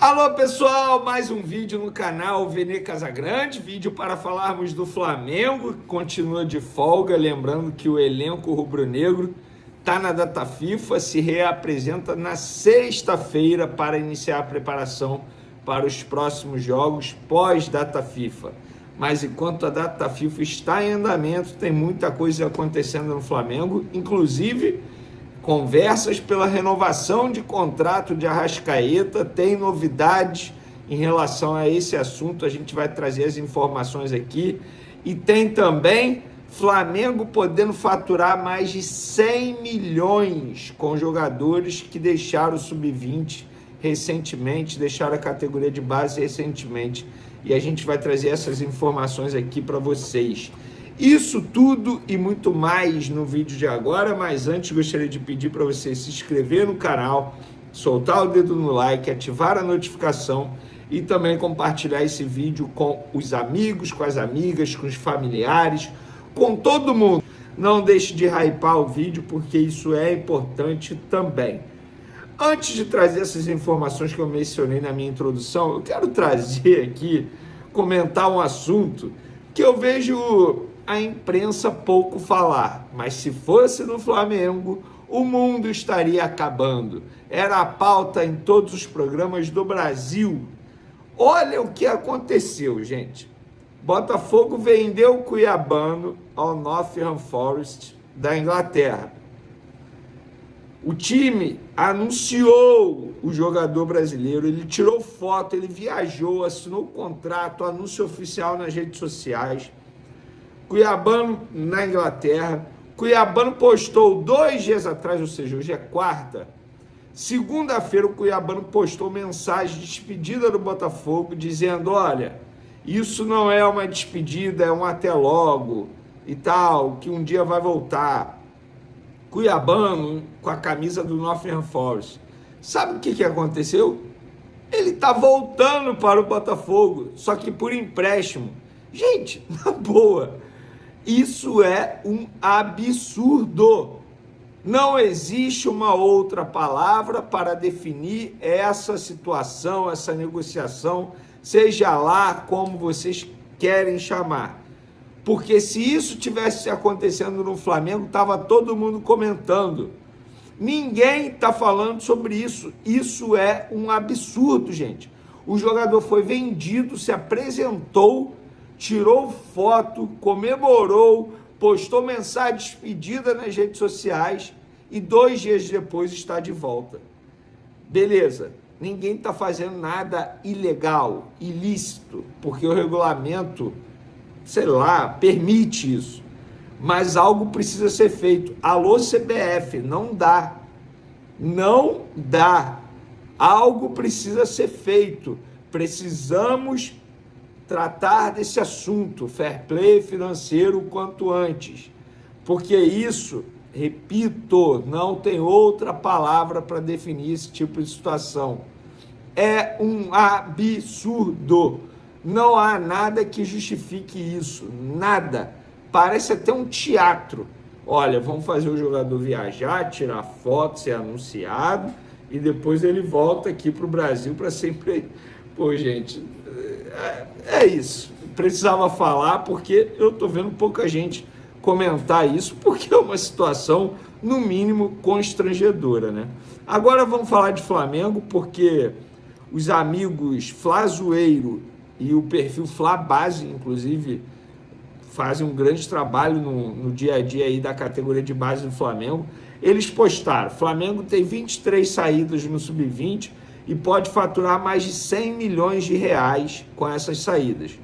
Alô pessoal, mais um vídeo no canal Vene Casagrande, vídeo para falarmos do Flamengo, que continua de folga, lembrando que o elenco rubro-negro está na data FIFA, se reapresenta na sexta-feira para iniciar a preparação para os próximos jogos pós-data FIFA. Mas enquanto a data FIFA está em andamento, tem muita coisa acontecendo no Flamengo, inclusive conversas pela renovação de contrato de Arrascaeta, tem novidades em relação a esse assunto, a gente vai trazer as informações aqui. E tem também Flamengo podendo faturar mais de 100 milhões com jogadores que deixaram o Sub-20 recentemente, deixaram a categoria de base recentemente. E a gente vai trazer essas informações aqui para vocês. Isso tudo e muito mais no vídeo de agora, mas antes gostaria de pedir para você se inscrever no canal, soltar o dedo no like, ativar a notificação e também compartilhar esse vídeo com os amigos, com as amigas, com os familiares, com todo mundo. Não deixe de hypar o vídeo porque isso é importante também. Antes de trazer essas informações que eu mencionei na minha introdução, eu quero trazer aqui, comentar um assunto que eu vejo a imprensa pouco falar, mas se fosse no Flamengo, o mundo estaria acabando. Era a pauta em todos os programas do Brasil. Olha o que aconteceu, gente. Botafogo vendeu o Cuiabano ao Nottingham Forest da Inglaterra. O time anunciou o jogador brasileiro, ele tirou foto, ele viajou, assinou o contrato, anúncio oficial nas redes sociais. Cuiabano na Inglaterra. Cuiabano postou 2 dias atrás, ou seja, hoje é quarta. Segunda-feira o Cuiabano postou mensagem de despedida do Botafogo, dizendo, olha, isso não é uma despedida, é um até logo e tal, que um dia vai voltar. Cuiabano com a camisa do Nottingham Forest. Sabe o que aconteceu? Ele está voltando para o Botafogo, só que por empréstimo. Gente, na boa, isso é um absurdo. Não existe uma outra palavra para definir essa situação, essa negociação, seja lá como vocês querem chamar. Porque se isso tivesse acontecendo no Flamengo, estava todo mundo comentando. Ninguém está falando sobre isso. Isso é um absurdo, gente. O jogador foi vendido, se apresentou, tirou foto, comemorou, postou mensagem de despedida nas redes sociais e 2 dias depois está de volta. Beleza, ninguém está fazendo nada ilegal, ilícito, porque o regulamento, sei lá, permite isso. Mas algo precisa ser feito. Alô, CBF, não dá. Não dá. Algo precisa ser feito. Precisamos tratar desse assunto, fair play financeiro, o quanto antes. Porque isso, repito, não tem outra palavra para definir esse tipo de situação. É um absurdo. Não há nada que justifique isso. Nada. Parece até um teatro. Olha, vamos fazer o jogador viajar, tirar foto, ser anunciado, e depois ele volta aqui para o Brasil para sempre... Pô, gente, é isso. Precisava falar porque eu estou vendo pouca gente comentar isso, porque é uma situação, no mínimo, constrangedora, né? Agora vamos falar de Flamengo, porque os amigos Flazoeiro e o perfil Flabase, inclusive, fazem um grande trabalho no dia a dia aí da categoria de base do Flamengo. Eles postaram, Flamengo tem 23 saídas no Sub-20 e pode faturar mais de 100 milhões de reais com essas saídas.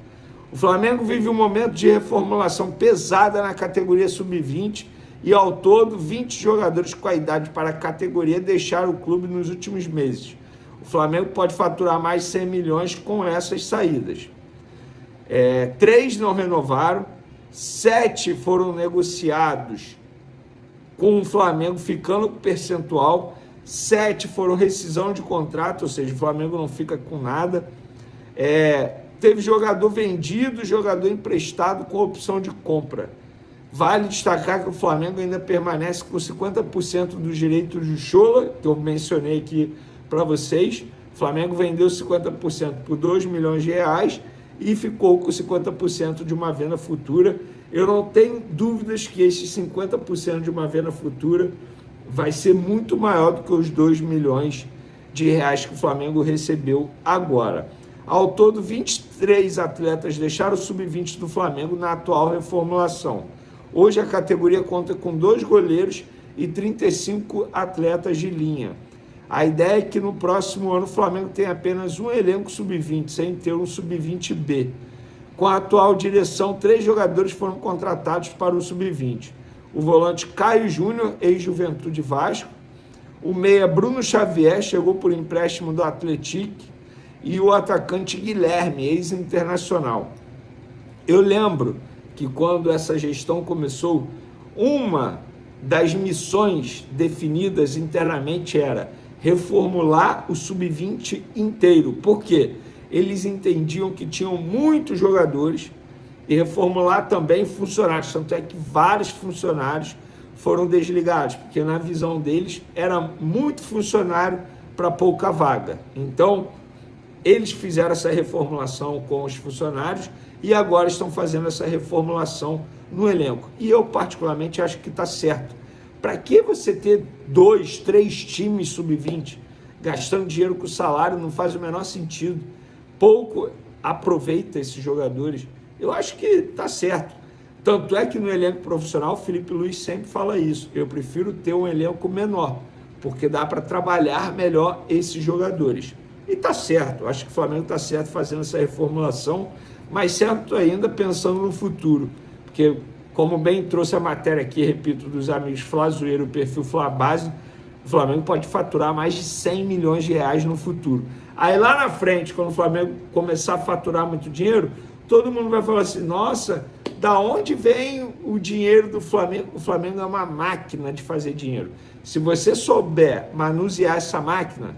O Flamengo vive um momento de reformulação pesada na categoria Sub-20 e ao todo 20 jogadores com a idade para a categoria deixaram o clube nos últimos meses. O Flamengo pode faturar mais de 100 milhões com essas saídas. 3 não renovaram, 7 foram negociados com o Flamengo ficando com percentual, 7 foram rescisão de contrato, ou seja, o Flamengo não fica com nada. Teve jogador vendido, jogador emprestado com opção de compra. Vale destacar que o Flamengo ainda permanece com 50% dos direitos do Schola, que eu mencionei aqui para vocês, O Flamengo vendeu 50% por 2 milhões de reais e ficou com 50% de uma venda futura. Eu não tenho dúvidas que esses 50% de uma venda futura vai ser muito maior do que os 2 milhões de reais que o Flamengo recebeu agora. Ao todo, 23 atletas deixaram o sub-20 do Flamengo na atual reformulação. Hoje a categoria conta com 2 goleiros e 35 atletas de linha. A ideia é que no próximo ano o Flamengo tenha apenas um elenco sub-20, sem ter um sub-20B. Com a atual direção, 3 jogadores foram contratados para o sub-20. O volante Caio Júnior, ex-Juventude Vasco. O meia Bruno Xavier, chegou por empréstimo do Atlético. E o atacante Guilherme, ex-internacional. Eu lembro que quando essa gestão começou, uma das missões definidas internamente era reformular o sub-20 inteiro. Por quê? Eles entendiam que tinham muitos jogadores e reformular também funcionários. Tanto é que vários funcionários foram desligados, porque na visão deles era muito funcionário para pouca vaga. Então, eles fizeram essa reformulação com os funcionários e agora estão fazendo essa reformulação no elenco. E eu, particularmente, acho que está certo. Para que você ter 2, 3 times sub-20 gastando dinheiro com salário? Não faz o menor sentido. Pouco aproveita esses jogadores. Eu acho que está certo. Tanto é que no elenco profissional, o Felipe Luiz sempre fala isso. Eu prefiro ter um elenco menor, porque dá para trabalhar melhor esses jogadores. E está certo. Acho que o Flamengo está certo fazendo essa reformulação, mas certo ainda pensando no futuro. Porque, como bem trouxe a matéria aqui, repito, dos amigos Flazoeiro, o perfil Flabase, o Flamengo pode faturar mais de 100 milhões de reais no futuro. Aí lá na frente, quando o Flamengo começar a faturar muito dinheiro, todo mundo vai falar assim, nossa, da onde vem o dinheiro do Flamengo? O Flamengo é uma máquina de fazer dinheiro. Se você souber manusear essa máquina,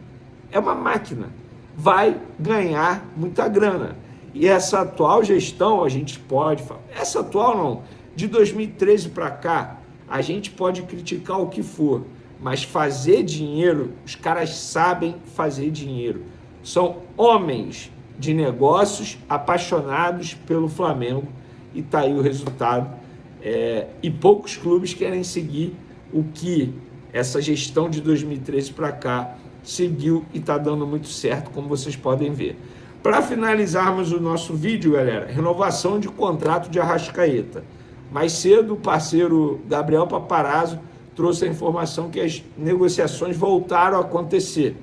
é uma máquina, vai ganhar muita grana. E essa atual gestão, a gente pode falar, essa atual não, de 2013 para cá, a gente pode criticar o que for, mas fazer dinheiro, os caras sabem fazer dinheiro. São homens de negócios apaixonados pelo Flamengo e está aí o resultado. E poucos clubes querem seguir o que essa gestão de 2013 para cá seguiu e está dando muito certo, como vocês podem ver. Para finalizarmos o nosso vídeo, galera, renovação de contrato de Arrascaeta. Mais cedo, o parceiro Gabriel Paparazzo trouxe a informação que as negociações voltaram a acontecer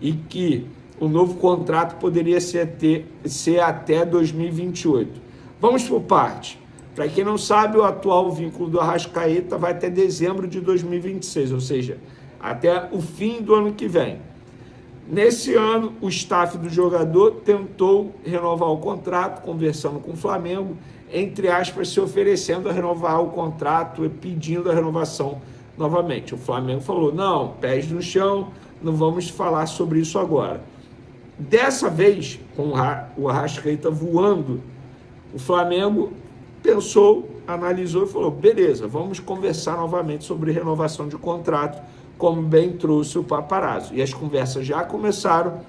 e que o novo contrato poderia ser até 2028. Vamos por parte. Para quem não sabe, o atual vínculo do Arrascaeta vai até dezembro de 2026, ou seja, até o fim do ano que vem. Nesse ano, o staff do jogador tentou renovar o contrato, conversando com o Flamengo, entre aspas, se oferecendo a renovar o contrato e pedindo a renovação novamente. O Flamengo falou, não, pés no chão, não vamos falar sobre isso agora. Dessa vez, com o Arrascaeta voando, o Flamengo pensou, analisou e falou, beleza, vamos conversar novamente sobre renovação de contrato, como bem trouxe o Paparazzo. E as conversas já começaram,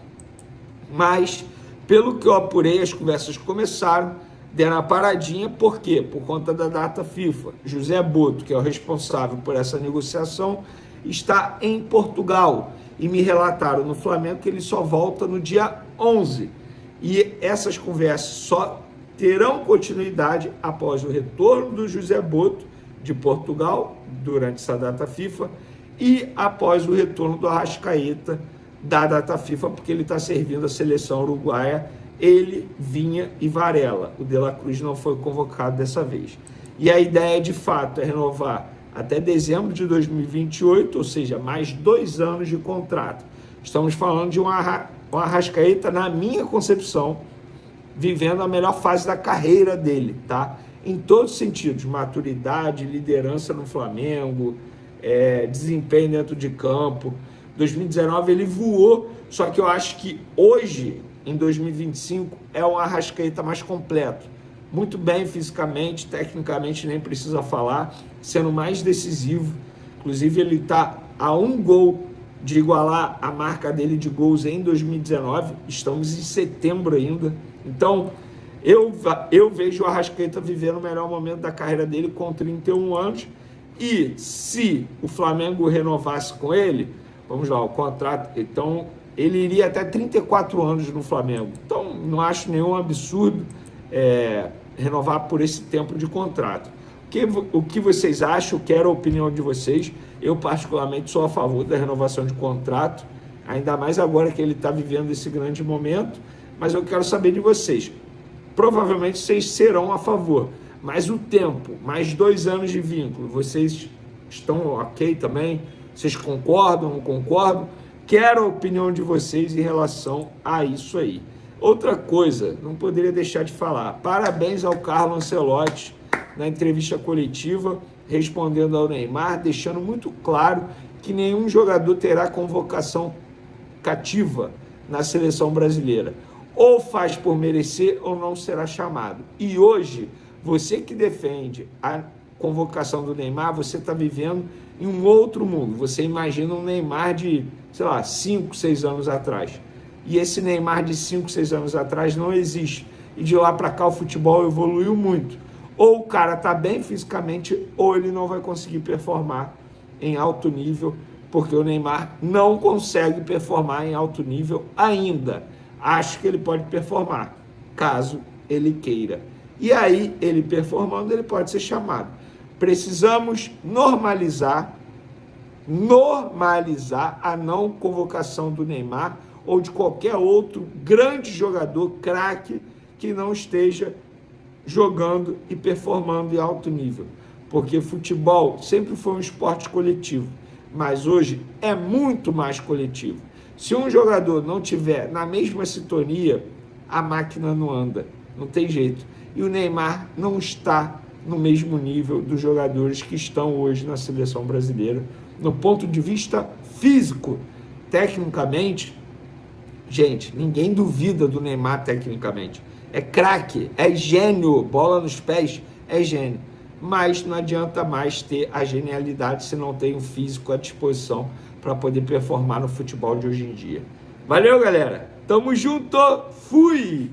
mas, pelo que eu apurei, as conversas começaram, deram a paradinha, por quê? Por conta da data FIFA. José Boto, que é o responsável por essa negociação, está em Portugal. E me relataram no Flamengo que ele só volta no dia 11. E essas conversas só terão continuidade após o retorno do José Boto de Portugal, durante essa data FIFA, e após o retorno do Arrascaeta da data FIFA, porque ele está servindo a seleção uruguaia, ele, Vinha e Varela. O De La Cruz não foi convocado dessa vez. E a ideia, de fato, é renovar até dezembro de 2028, ou seja, mais 2 anos de contrato. Estamos falando de um Arrascaeta, na minha concepção, vivendo a melhor fase da carreira dele, tá? Em todos os sentidos, maturidade, liderança no Flamengo, desempenho dentro de campo. 2019 ele voou, só que eu acho que hoje, em 2025, é um Arrascaeta mais completo. Muito bem fisicamente, tecnicamente nem precisa falar, sendo mais decisivo. Inclusive ele está a 1 gol de igualar a marca dele de gols em 2019, estamos em setembro ainda, então eu vejo o Arrascaeta vivendo o melhor momento da carreira dele com 31 anos, e se o Flamengo renovasse com ele, vamos lá, o contrato, então ele iria até 34 anos no Flamengo, então não acho nenhum absurdo renovar por esse tempo de contrato. O que vocês acham? Quero a opinião de vocês. Eu particularmente sou a favor da renovação de contrato, ainda mais agora que ele está vivendo esse grande momento, mas eu quero saber de vocês. Provavelmente vocês serão a favor, mas o tempo, mais 2 anos de vínculo, vocês estão ok também? Vocês concordam, não concordam? Quero a opinião de vocês em relação a isso aí. Outra coisa, não poderia deixar de falar, parabéns ao Carlo Ancelotti na entrevista coletiva, respondendo ao Neymar, deixando muito claro que nenhum jogador terá convocação cativa na seleção brasileira. Ou faz por merecer ou não será chamado. E hoje, você que defende a convocação do Neymar, você está vivendo em um outro mundo. Você imagina um Neymar de, 5, 6 anos atrás. E esse Neymar de 5, 6 anos atrás não existe. E de lá para cá o futebol evoluiu muito. Ou o cara está bem fisicamente, ou ele não vai conseguir performar em alto nível, porque o Neymar não consegue performar em alto nível ainda. Acho que ele pode performar, caso ele queira. E aí, ele performando, ele pode ser chamado. Precisamos normalizar a não convocação do Neymar ou de qualquer outro grande jogador, craque, que não esteja jogando e performando em alto nível, porque futebol sempre foi um esporte coletivo, mas hoje é muito mais coletivo. Se um jogador não tiver na mesma sintonia, a máquina não anda, não tem jeito. E o Neymar não está no mesmo nível dos jogadores que estão hoje na seleção brasileira, no ponto de vista físico. Tecnicamente, gente, ninguém duvida do Neymar tecnicamente. É craque, é gênio, bola nos pés, é gênio. Mas não adianta mais ter a genialidade se não tem o físico à disposição para poder performar no futebol de hoje em dia. Valeu, galera. Tamo junto. Fui!